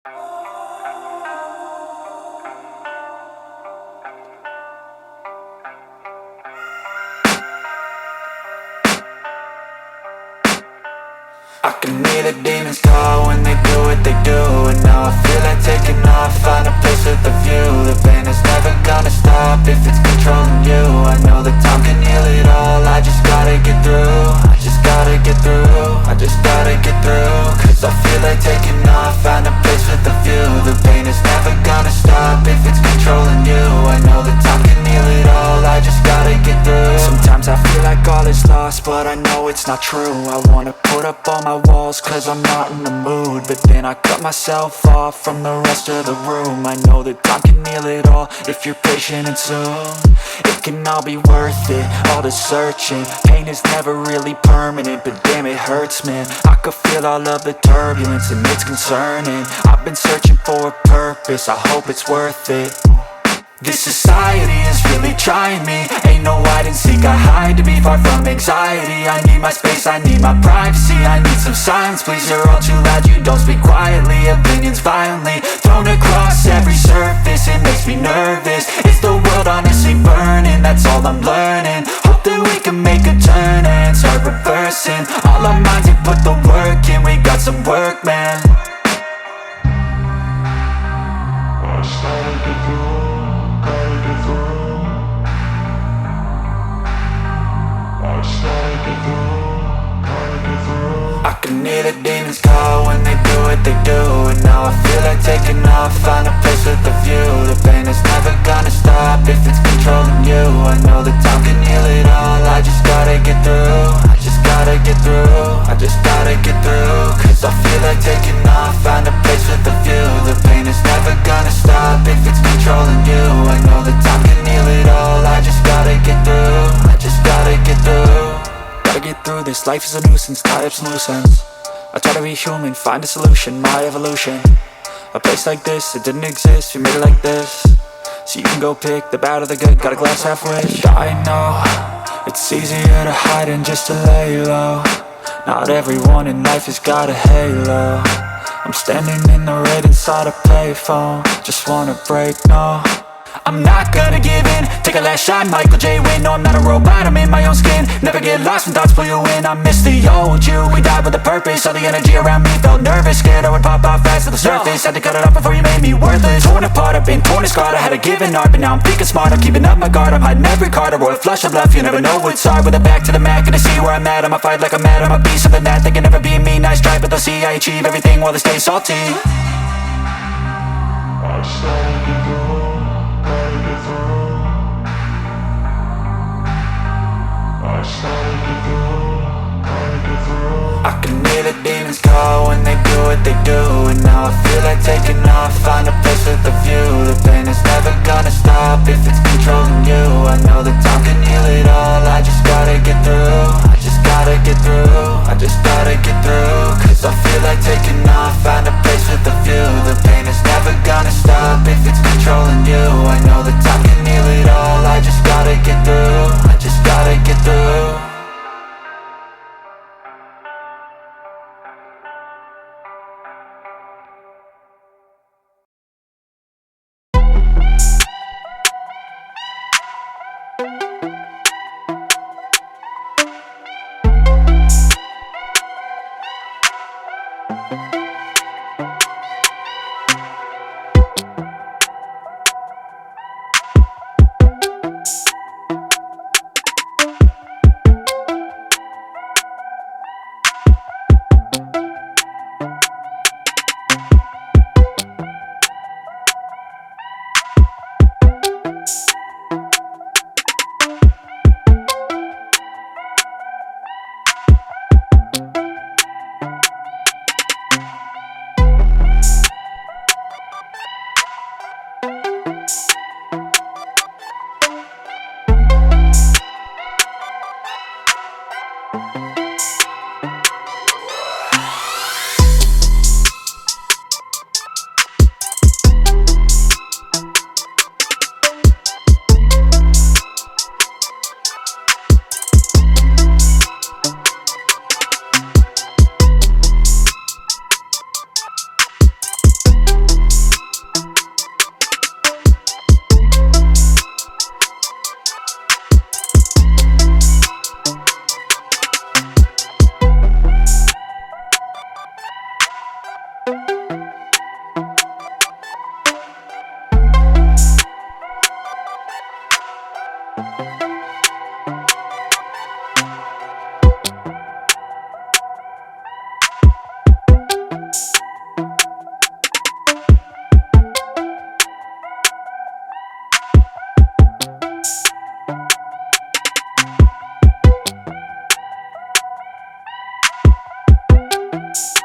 I can hear the demons call when they do what they do. And now I feel like taking off, find a place with a view. The pain is never gonna stop if it's controlling you. I know that time can heal it all, I just gotta get through. I just gotta get through, I just gotta get through. Cause I feel like taking off, find a place with a view. The pain is never gonna stop if it's controlling you. I know that time can heal it all, I just gotta get through. Sometimes I feel like all is lost, but I know it's not true. I wanna put up all my walls cause I'm not in the mood, but then I cut myself off from the rest of the room. I know that time can heal it all if you're patient and soon it can all be worth it, all the searching. Pain is never really permanent, but damn it hurts, man. I could feel all of the turbulence and it's concerning. I've been searching for a purpose, I hope it's worth it. This society is really trying me. Ain't no hide and seek, I hide to be far from anxiety. I need my space, I need my privacy. I need some silence, please, you're all too loud. You don't speak quietly, opinions violently thrown across every surface. It makes me nervous, is the world honestly burning? That's all I'm learning. Hope that we can make a turn and start reversing all our minds and put the work in. We got some work, man. I started to do. I can hear the demons call when they do what they do. And now I feel like taking off, find a place with a view. The pain is never gonna stop if it's controlling you. I know that time can heal it all, I just gotta get through. I just gotta get through, I just gotta get through. Cause I feel like taking off, find a place with a view. The pain is never gonna stop if it's controlling you. I know that time can heal it all, I just gotta get through. I just gotta get through. Gotta get through this, life is a nuisance, tie up some loose ends. I try to be human, find a solution, my evolution. A place like this, it didn't exist, we made it like this. So you can go pick the bad or the good, got a glass half wish. I know, it's easier to hide than just to lay low. Not everyone in life has got a halo. I'm standing in the red inside a payphone, just wanna break, no. I'm not gonna give in, take a last shot, Michael J. Win. No, I'm not a robot, I'm in my own skin. Never get lost when thoughts pull you in. I miss the old you, we died with a purpose. All the energy around me felt nervous, scared I would pop out fast to the surface. Had to cut it off before you made me worthless. Torn apart, I've been torn and scarred. I had a given art, but now I'm thinking smart. I'm keeping up my guard, I'm hiding every card. A royal flush of love, you never know what's hard. With a back to the mat, gonna see where I'm at. I'ma fight like I'm mad, I'ma be something that they can never be me. Nice try, but they'll see I achieve everything while they stay salty. I started to go. I can hear the demons call when they do what they do. And now I feel like taking off, find a place with a view. The pain is never gonna stop if it's controlling you. I know that time can heal it all, I just gotta get through. I just gotta get through, I just gotta get through. Cause I feel like taking off, find a place with a view. The pain is never gonna stop if it's controlling you. I know that time can heal it all, I just gotta get through. I just gotta get through. We'll